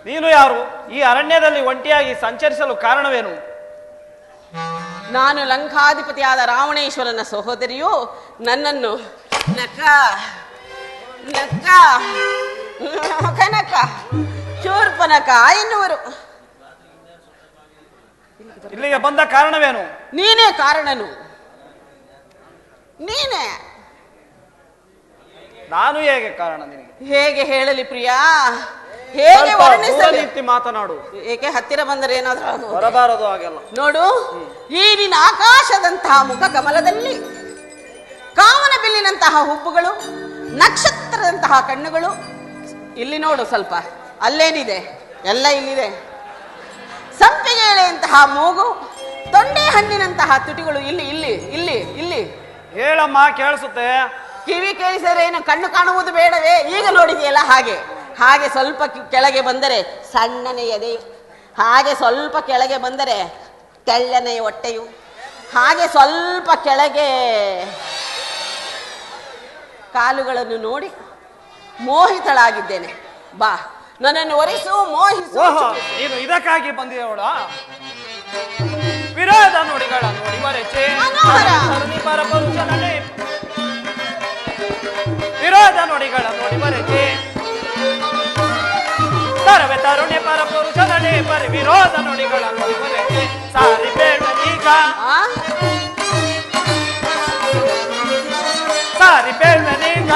ನೀನು ಯಾರು? ಈ ಅರಣ್ಯದಲ್ಲಿ ಒಂಟಿಯಾಗಿ ಸಂಚರಿಸಲು ಕಾರಣವೇನು? ನಾನು ಲಂಕಾಧಿಪತಿಯಾದ ರಾವಣೇಶ್ವರನ ಸಹೋದರಿಯು. ನನ್ನನ್ನು ನಕ್ಕ ನಕ್ಕ ಕನಕ ಶೂರ್ಪನಕ ಎನ್ನುವರು. ಇಲ್ಲಿಗೆ ಬಂದ ಕಾರಣವೇನು? ನೀನೇ ಕಾರಣನು, ನೀನೇ. ನಾನು ಹೇಗೆ ಕಾರಣ ನಿನಗೆ? ಹೇಗೆ ಹೇಳಲಿ ಪ್ರಿಯಾ, ಹೇಗೆ ವರ್ಣಿಸಲಿ? ಮಾತನಾಡು. ಏಕೆ ಹತ್ತಿರ ಬಂದರೆ ಏನಾದ್ರೂ ಬರಬಾರದು ಹಾಗೆಲ್ಲ. ನೋಡು, ಈ ನಿನ್ನ ಆಕಾಶದಂತಹ ಮುಖ ಕಮಲದಲ್ಲಿ ಕಾಮನ ಬಿಲ್ಲಿನಂತಹ ಹುಬ್ಬುಗಳು, ನಕ್ಷತ್ರದಂತಹ ಕಣ್ಣುಗಳು. ಇಲ್ಲಿ ನೋಡು ಸ್ವಲ್ಪ, ಅಲ್ಲೇನಿದೆ? ಎಲ್ಲ ಇಲ್ಲಿದೆ. ಸಂಪಿಗೆ ಎಳೆಯಂತಹ ಮೂಗು, ತೊಂಡೆ ಹಣ್ಣಿನಂತಹ ತುಟಿಗಳು. ಇಲ್ಲಿ ಇಲ್ಲಿ ಇಲ್ಲಿ ಇಲ್ಲಿ ಹೇಳಮ್ಮ, ಕೇಳಿಸುತ್ತೆ. ಕಿವಿ ಕೇಳಿಸಿದ್ರೆ ಏನು ಕಣ್ಣು ಕಾಣುವುದು ಬೇಡವೇ? ಈಗ ನೋಡಿದೆಯಲ್ಲ ಹಾಗೆ ಹಾಗೆ ಸ್ವಲ್ಪ ಕೆಳಗೆ ಬಂದರೆ ಸಣ್ಣನೆ ಎದೆಯು, ಹಾಗೆ ಸ್ವಲ್ಪ ಕೆಳಗೆ ಬಂದರೆ ತೆಳ್ಳನೆಯ ಹೊಟ್ಟೆಯು, ಹಾಗೆ ಸ್ವಲ್ಪ ಕೆಳಗೆ ಕಾಲುಗಳನ್ನು ನೋಡಿ ಮೋಹಿತಳಾಗಿದ್ದೇನೆ. ಬಾ, ನನ್ನನ್ನು ಒರೆಸು, ಮೋಹಿಸು. ಓಹೋ, ನೀನು ಇದಕ್ಕಾಗಿ ಬಂದಿರೋಳ? ವಿರೋಧ ನುಡಿಗಳ ನೋಡಿ ಮರೆಚೆ ಪರಪುರುಷನೇ, ವಿರೋಧ ನುಡಿಗಳ ನೋಡಿ ಮರೆಚೆ ತರವೆ ತರುಣಿ ಪರಪುರುಷನೇ ಪರಿ ವಿರೋಧ ನುಡಿಗಳ ನೋಡಿ ಮರೆಚೆ ಸಾರಿ ಬೇಡನೀಗ, ಸಾರಿ ಬೇಡನೀಗ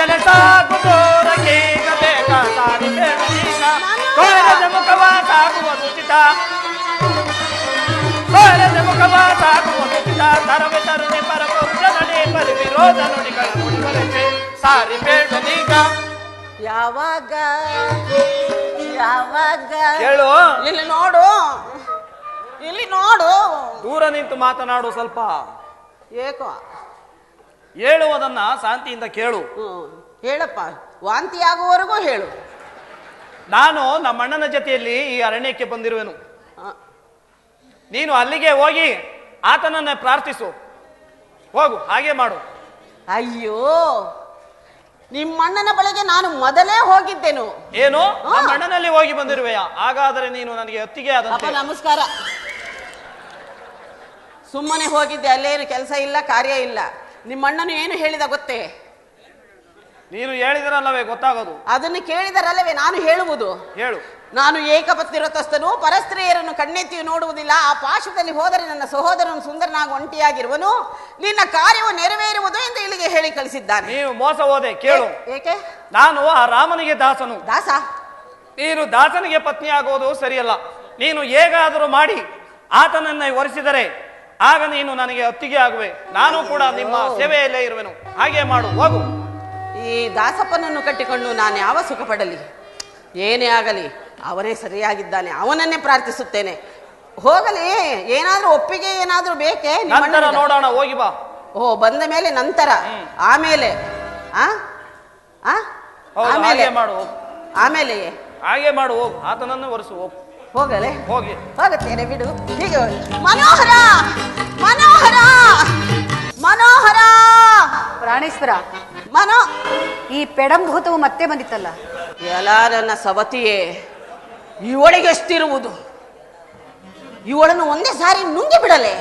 ಎಲೆ ಸಾಕು ದೂರಕ್ಕೀಗ ಬೇಕ, ಸಾರಿ ಬೇಡನೀಗ ತೋರದ ಮುಖವ ಸಾಗುವುದು ಚಿತ, ತೋರದ ಮುಖವ ಸಾಗುವುದು ಚಿತ ತರವೆ ತರುಣಿ ಪರಪುರುಷನೇ ಪರಿ ವಿರೋಧ ನುಡಿಗಳ ನೋಡಿ ಮರೆಚೆ ಸಾರಿ ಬೇಡನೀಗ. ಯಾವಾಗ ಯಾವಾಗ ಹೇಳು, ಇಲ್ಲಿ ನೋಡು, ಇಲ್ಲಿ ನೋಡು. ದೂರ ನಿಂತು ಮಾತನಾಡು ಸ್ವಲ್ಪ. ಏಕೋ ಹೇಳುವುದನ್ನ ಶಾಂತಿಯಿಂದ ಕೇಳು. ಹೇಳಪ್ಪ, ವಾಂತಿ ಆಗುವವರೆಗೂ ಹೇಳು. ನಾನು ನಮ್ಮ ಅಣ್ಣನ ಜೊತೆಯಲ್ಲಿ ಈ ಅರಣ್ಯಕ್ಕೆ ಬಂದಿರುವೆನು. ನೀನು ಅಲ್ಲಿಗೆ ಹೋಗಿ ಆತನನ್ನ ಪ್ರಾರ್ಥಿಸು. ಹೋಗು, ಹಾಗೆ ಮಾಡು. ಅಯ್ಯೋ, ನಿಮ್ಮಣ್ಣನ ಬಳಿಗೆ ನಾನು ಮೊದಲೇ ಹೋಗಿದ್ದೆನು. ಏನು, ನಮ್ಮ ಅಣ್ಣನಲ್ಲಿ ಹೋಗಿ ಬಂದಿರುವೆಯ? ಹಾಗಾದರೆ ನೀನು ನನಗೆ ಅತ್ತಿಗೆ ಅಪ್ಪ ಆದ. ನಮಸ್ಕಾರ. ಸುಮ್ಮನೆ ಹೋಗಿದ್ದೆ, ಅಲ್ಲೇನು ಕೆಲಸ ಇಲ್ಲ, ಕಾರ್ಯ ಇಲ್ಲ. ನಿಮ್ಮಣ್ಣನು ಏನು ಹೇಳಿದ ಗೊತ್ತೇ? ನೀನು ಹೇಳಿದರಲ್ಲವೇ ಗೊತ್ತಾಗೋದು. ಅದನ್ನು ಕೇಳಿದರಲ್ಲವೇ ನಾನು ಹೇಳುವುದು. ಹೇಳು. ನಾನು ಏಕಪತ್ನಿವ್ರತಸ್ಥನು, ಪರಸ್ತ್ರೀಯರನ್ನು ಕಣ್ಣೆತ್ತಿ ನೋಡುವುದಿಲ್ಲ. ಆ ಪಾಶದಲ್ಲಿ ಹೋದರೆ ನನ್ನ ಸಹೋದರನು ಸುಂದರನಾಗಿ ಒಂಟಿಯಾಗಿರುವನು, ನಿನ್ನ ಕಾರ್ಯವು ನೆರವೇರುವುದು ಎಂದು ಇಲ್ಲಿಗೆ ಹೇಳಿ ಕಳಿಸಿದ್ದಾನೆ. ನೀನು ಮೋಸ ಹೋದೆ. ಕೇಳು. ಏಕೆ? ನಾನು ಆ ರಾಮನಿಗೆ ದಾಸನು. ದಾಸ? ನೀನು ದಾಸನಿಗೆ ಪತ್ನಿ ಆಗೋದು ಸರಿಯಲ್ಲ. ನೀನು ಹೇಗಾದರೂ ಮಾಡಿ ಆತನನ್ನ ಒರೆಸಿದರೆ ಆಗ ನೀನು ನನಗೆ ಅತ್ತಿಗೆ ಆಗುವೆ. ನಾನು ಕೂಡ ನಿಮ್ಮ ಸೇವೆಯಲ್ಲೇ ಇರುವೆನು. ಹಾಗೆ ಮಾಡು, ಹೋಗು. ಈ ದಾಸಪ್ಪನನ್ನು ಕಟ್ಟಿಕೊಂಡು ನಾನು ಯಾವ ಸುಖ ಪಡಲಿ? ಏನೇ ಆಗಲಿ ಅವನೇ ಸರಿಯಾಗಿದ್ದಾನೆ, ಅವನನ್ನೇ ಪ್ರಾರ್ಥಿಸುತ್ತೇನೆ. ಹೋಗಲಿ, ಏನಾದ್ರೂ ಒಪ್ಪಿಗೆ ಏನಾದ್ರೂ ಬೇಕೇ? ನಂತರ ನೋಡೋಣ, ಹೋಗಿ ಬಾ. ಓ, ಬಂದ ಮೇಲೆ ನಂತರ, ಆಮೇಲೆ ಹಾಗೆ ಮಾಡು. ಆಮೇಲೆ ಹಾಗೆ ಮಾಡು, ಹೋಗು. ಆತನನ್ನು ಒರೆಸು, ಹೋಗು. ಹೋಗಲೇ? ಹೋಗಿ. ಹೋಗುತ್ತೇನೆ ಬಿಡು. ಹೀಗೆ ಮನೋಹರ ಮನೋಹರ ಮನೋಹರ ಪ್ರಾಣೇಶ್ವರ, ಮನೋ ಈ ಪೆಡಂಭೂತವು ಮತ್ತೆ ಬಂದಿತ್ತಲ್ಲ. ಎಲ್ಲ ನನ್ನ ಸವತಿಯೇ, ಇವಳಿಗೆ ಎಷ್ಟಿರುವುದು? ಇವಳನ್ನು ಒಂದೇ ಸಾರಿ ನುಂಗಿ ಬಿಡಲೆ.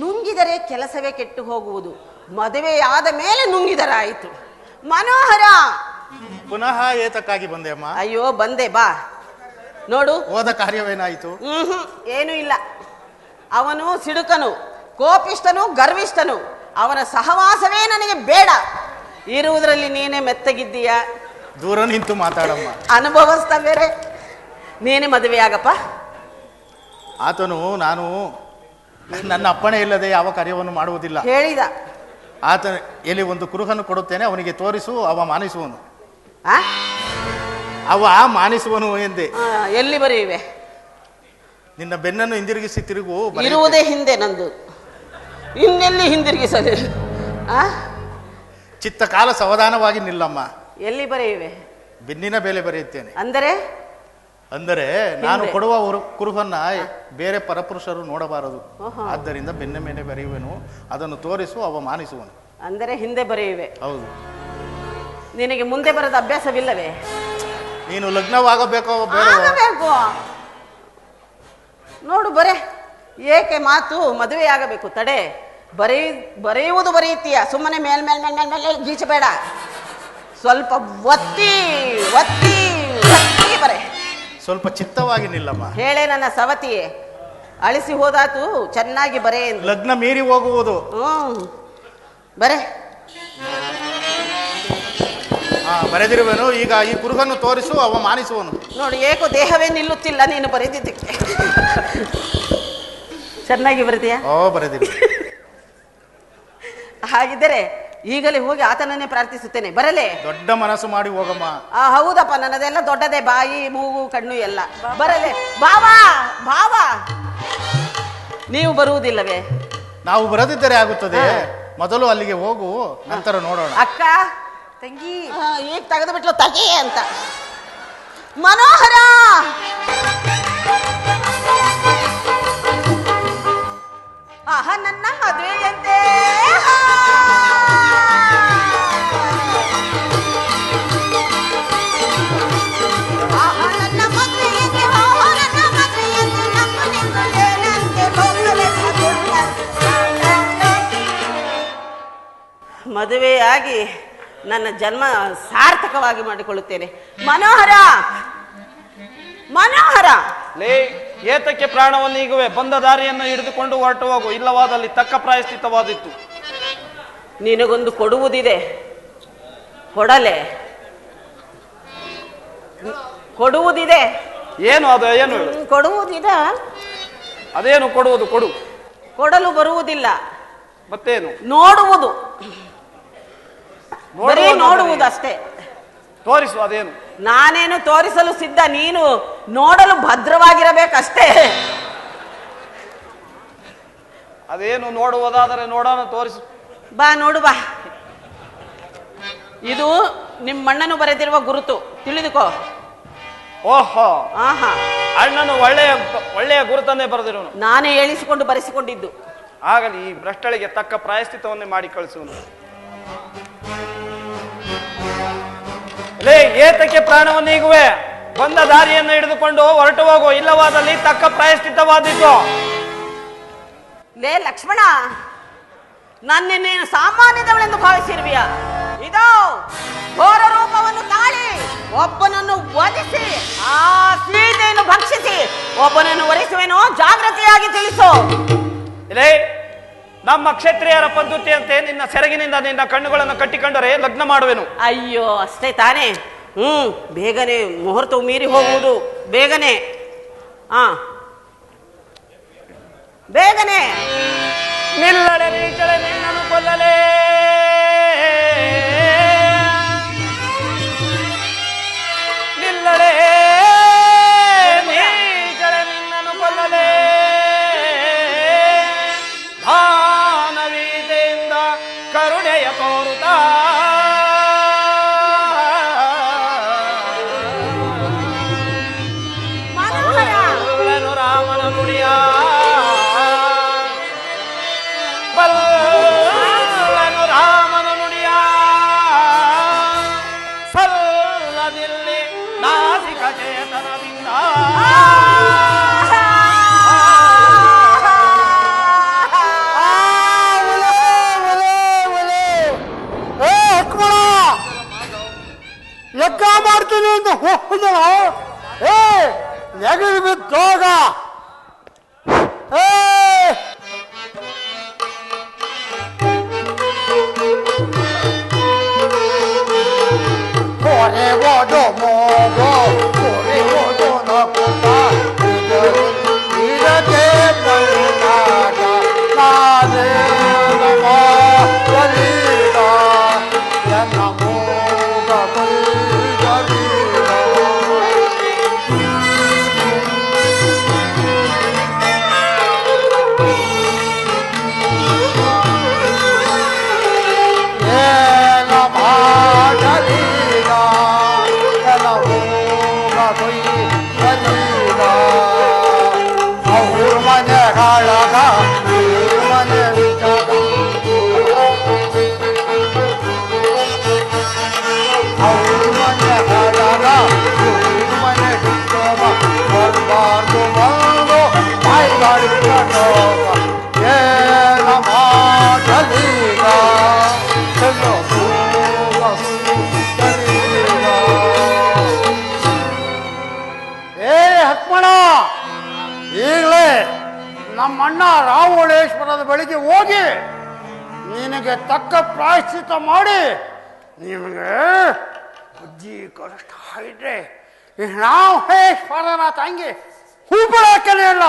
ನುಂಗಿದರೆ ಕೆಲಸವೇ ಕೆಟ್ಟು ಹೋಗುವುದು. ಮದುವೆಯಾದ ಮೇಲೆ ನುಂಗಿದರಾಯಿತು. ಮನೋಹರ, ಪುನಃ ಏತಕ್ಕಾಗಿ ಬಂದೆ ಅಮ್ಮ? ಅಯ್ಯೋ ಬಂದೆ, ಬಾ ನೋಡು. ಹೋದ ಕಾರ್ಯವೇನಾಯಿತು? ಏನೂ ಇಲ್ಲ. ಅವನು ಸಿಡುಕನು, ಕೋಪಿಷ್ಟನು, ಗರ್ವಿಷ್ಠನು. ಅವನ ಸಹವಾಸವೇ ನನಗೆ ಬೇಡ. ಇರುವುದರಲ್ಲಿ ನೀನೇ ಮೆತ್ತಗಿದ್ದೀಯ. ದೂರ ನಿಂತು ಮಾತಾಡಮ್ಮ. ಅನುಭವಸ್ತ ಬೇರೆ. ನೀನೇ ಮದುವೆಯಾಗಪ್ಪ. ಆತನು ನಾನು ನನ್ನ ಅಪ್ಪಣೆ ಇಲ್ಲದೆ ಯಾವ ಕಾರ್ಯವನ್ನು ಮಾಡುವುದಿಲ್ಲ. ಹೇಳಿದ. ಆತ ಎಲ್ಲಿ ಒಂದು ಕುರುಹನ್ನು ಕೊಡುತ್ತೇನೆ, ಅವನಿಗೆ ತೋರಿಸು, ಅವ ಮಾನಿಸುವನು. ಅವ ಮಾನಿಸುವನು ಎಂದೆ. ಎಲ್ಲಿ ಬರೆಯುವೆ? ನಿನ್ನ ಬೆನ್ನನ್ನು ಹಿಂದಿರುಗಿಸಿ ತಿರುಗು. ಇರುವುದೇ ಹಿಂದೆ ನಂದು, ಇನ್ನೆಲ್ಲಿ ಹಿಂದಿರುಗಿಸಲಿ? ಚಿತ್ತ ಕಾಲ ಸಾವಧಾನವಾಗಿ ನಿಲ್ಲಮ್ಮ. ಎಲ್ಲಿ ಬರೆಯುವೆ? ಬೆನ್ನಿನ ಬೆಲೆ ಬರೆಯುತ್ತೇನೆ. ಅಂದರೆ ನಾನು ಕೊಡುವ ಕುರುಹನ್ನ ಬೇರೆ ಪರಪುರುಷರು ನೋಡಬಾರದು. ಆದ್ದರಿಂದ ಬೆನ್ನ ಮೇಲೆ ಬರೆಯುವೆನು, ಅದನ್ನು ತೋರಿಸು, ಅವ ಮಾನಿಸುವನು. ಅಂದರೆ ಹಿಂದೆ ಬರೆಯುವೆ? ಹೌದು. ನಿನಗೆ ಮುಂದೆ ಬರದ ಅಭ್ಯಾಸವಿಲ್ಲವೇ? ನೀನು ಲಗ್ನವಾಗಬೇಕೋ ಆಗಬೇಕು. ನೋಡು, ಬರೇ ಏಕೆ ಮಾತು? ಮದುವೆಯಾಗಬೇಕು, ತಡೆ. ಬರೆಯುವುದು ಬರೆಯುತ್ತೀಯ, ಸುಮ್ಮನೆ ಮೇಲೆ ಗೀಚಬೇಡ. ಸ್ವಲ್ಪ ಒತ್ತಿ ಒತ್ತಿ ಒತ್ತಿ ಬರೆ. ಸ್ವಲ್ಪ ಚಿತ್ತವಾಗಿ ನಿಲ್ಲಮ್ಮ. ಹೇಳೆ ನನ್ನ ಸವತಿಯೇ, ಅಳಿಸಿ ಹೋದಾತು, ಚೆನ್ನಾಗಿ ಬರೆ. ಲಗ್ನ ಮೀರಿ ಹೋಗುವುದು. ಬರೆ. ಬರೆದಿರುವೆನು. ಈಗ ಈ ಕುರುಹನ್ನು ತೋರಿಸು, ಅವ ಮಾನಿಸುವನು. ನೋಡಿ, ಏಕೋ ದೇಹವೇ ನಿಲ್ಲುತ್ತಿಲ್ಲ ನೀನು ಬರೆದಿದ್ದಕ್ಕೆ. ಚೆನ್ನಾಗಿ ಬರೆದೀಯಾ? ಬರೆದಿರು. ಹಾಗಿದ್ದರೆ ಈಗಲೇ ಹೋಗಿ ಆತನನ್ನೇ ಪ್ರಾರ್ಥಿಸುತ್ತೇನೆ. ಬರಲೇ? ದೊಡ್ಡ ಮನಸ್ಸು ಮಾಡಿ ಹೋಗಮ್ಮ. ಹೌದಪ್ಪ, ನನ್ನದೆಲ್ಲ ದೊಡ್ಡದೇ, ಬಾಯಿ ಮೂಗು ಕಣ್ಣು ಎಲ್ಲ. ಬರಲೇ? ಬಾವಾ ಬಾವಾ, ನೀವು ಬರುವುದಿಲ್ಲವೇ? ನಾವು ಬರದಿದ್ದರೆ ಆಗುತ್ತದೆ. ಮೊದಲು ಅಲ್ಲಿಗೆ ಹೋಗು, ನಂತರ ನೋಡೋಣ. ಅಕ್ಕ ತಂಗಿ ಈಗ ತೆಗೆದು ಬಿಟ್ಲು ತಗಿ ಅಂತ. ಮನೋಹರ ಆಹಾ ನನ್ನ ಮದುವೆಯಂತೆ ಆಹಾ ನನ್ನ ಮದುವೆಯಂತೆ ನನ್ನ ಮದುವೆಯಂತೆ ಮದುವೆಯಾಗಿ ನನ್ನ ಜನ್ಮ ಸಾರ್ಥಕವಾಗಿ ಮಾಡಿಕೊಳ್ಳುತ್ತೇನೆ. ಮನೋಹರ ಮನೋಹರ ಲೇ, ಏತಕ್ಕೆ ಪ್ರಾಣವನ್ನು ಈಗುವೆ? ಬಂದ ದಾರಿಯನ್ನು ಹಿಡಿದುಕೊಂಡು ಹೊರಟು ಹೋಗು, ಇಲ್ಲವಾದಲ್ಲಿ ತಕ್ಕ ಪ್ರಾಯಶ್ಚಿತ್ತವಾದಿತ್ತು. ನಿನಗೊಂದು ಕೊಡುವುದಿದೆ, ಕೊಡಲೆ ಕೊಡುವುದಿದೆ. ಏನು ಅದು? ಏನು ಕೊಡುವುದಿದೆ? ಅದೇನು ಕೊಡುವುದು? ಕೊಡು. ಕೊಡಲು ಬರುವುದಿಲ್ಲ, ಮತ್ತೇನು? ನೋಡುವುದು, ಬರೀ ನೋಡುವುದು ಅಷ್ಟೇ. ತೋರಿಸು, ಅದೇನು? ನಾನೇನು ತೋರಿಸಲು ಸಿದ್ಧ, ನೀನು ನೋಡಲು ಭದ್ರವಾಗಿರಬೇಕಷ್ಟೇ. ಅದೇನು? ನೋಡುವುದಾದರೆ ನೋಡೋಣ, ತೋರಿಸು. ಬಾ ನೋಡು ಬಾ. ಇದು ನಿಮ್ಮಣ್ಣನು ಬರೆದಿರುವ ಗುರುತು, ತಿಳಿದುಕೋ. ಓಹೋ, ಆಹಾ, ಅಣ್ಣನು ಒಳ್ಳೆಯ ಗುರುತನ್ನೇ ಬರೆದಿರೋನು. ನಾನೇ ಹೇಳಿಸಿಕೊಂಡು ಬರೆಸಿಕೊಂಡಿದ್ದು. ಆಗಲಿ, ಈ ಭ್ರಷ್ಟಳಿಗೆ ತಕ್ಕ ಪ್ರಾಯಶ್ಚಿತ್ತವನ್ನೇ ಮಾಡಿ ಕಳಿಸುವನು. ಲೇ, ಏತಕ್ಕೆ ಪ್ರಾಣವನ್ನು ಈಗುವೆ? ಬಂದ ದಾರಿಯನ್ನು ಹಿಡಿದುಕೊಂಡು ಹೊರಟು ಹೋಗು, ಇಲ್ಲವಾದಲ್ಲಿ ತಕ್ಕ ಪ್ರಾಯಶ್ಚಿತ್ತವಾದಿತ್ತು. ಲೇ ಲಕ್ಷ್ಮಣ, ನನ್ನೇನು ಸಾಮಾನ್ಯದವಳೆಂದು ಭಾವಿಸಿರುವಿಯ? ಇದೋ ಘೋರ ರೂಪವನ್ನು ತಾಳಿ ಒಬ್ಬನನ್ನು ವಧಿಸಿ ಆ ಸೀತೆಯನ್ನು ಭಕ್ಷಿಸಿ ಒಬ್ಬನನ್ನು ವರಿಸುವೆನೋ, ಜಾಗೃತಿಯಾಗಿ ತಿಳಿಸು. ಲೇ, ನಮ್ಮ ಕ್ಷತ್ರಿಯರ ಪದ್ಧತಿಯಂತೆ ನಿನ್ನ ಸೆರಗಿನಿಂದ ನಿನ್ನ ಕಣ್ಣುಗಳನ್ನು ಕಟ್ಟಿಕೊಂಡರೆ ಲಗ್ನ ಮಾಡುವೆನು. ಅಯ್ಯೋ, ಅಷ್ಟೇ ತಾನೇ? ಬೇಗನೆ, ಮುಹೂರ್ತವು ಮೀರಿ ಹೋಗುವುದು. ಬೇಗನೆ, ಬೇಗನೆ. ನಿಲ್ಲಡೆ ನೀಚಳೆ ನಿನ್ನನ್ನು ಕೊಲ್ಲಲೇ, ನಿಲ್ಲಡೆ ನೀಚಳೆ ನಿನ್ನನ್ನು ಕೊಲ್ಲಲೇ, ಭಾನವೀತೆಯಿಂದ ಕರುಣೆಯ ತೋರುತ್ತಾ ಬಲ್ಲನು ರಾಮನ ನುಡಿಯ, ಬಲ್ಲನು ರಾಮನ ನುಡಿಯ, ಸಲ್ಲದಿಲ್ಲಿ ನಾಸಿಕ ಚೇತನದಿಂದ. ಯಜ್ಞ ಮಾಡ್ತೀನಿ ಅಂತ ಹೋದ ನೆಗಡಿ ಬಿದ್ದೋಗ. ಕೊರೆ ಓದೋ ಮೋಗೋ, ಕೊರೆ ಓದೋ ನಕುತ, ಇದಕ್ಕೆ ಬಂದಾಗ ನಾನೇ ನಮ ಕಲಿದ ಎನ್ನ ಮೋಗ ಬೈದರಿದ. ಏನ ಮಾಡಲಿದ ಎನ್ನ ಮೋಗ ಬೈದರಿದ. ಅವ್ರ ಮನೆ ಹಾಳಾಗ ಇವ್ರ ಮನೆ ಬಿಟ್ಟಾಗ, ಅವ್ರ ಮನೆ ಹಾಳಾಗ ಇವ್ರ ಮನೆ ಬಿಟ್ಟೋಗ, ಬರಬಾರ್ದು ಬಂದು ಬಾಯಿಗಾಡಿಕೊಂಡೋಗ. ಏನ ಮಾಡಲೀಗ ಎಲ್ಲೋ ಮೂಗ ಬೈದರಿದ. ಲಕ್ಷ್ಮಣ, ಈಗಲೇ ನಮ್ಮಣ್ಣ ರಾಹುಳೇಶ್ವರದ ಬಳಿಗೆ ಹೋಗಿ ನಿನಗೆ ತಕ್ಕ ಪ್ರಾಯಶ್ಚಿತ್ತ ಮಾಡಿ ನಿಮಗೆ ಬುದ್ಧಿ ಕಷ್ಟ ಇದ್ರೆ ರಾಮೇಶ್ವರನ ತಂಗಿ ಹೂ ಬಿಡಕ್ಕನೇ ಇಲ್ಲ.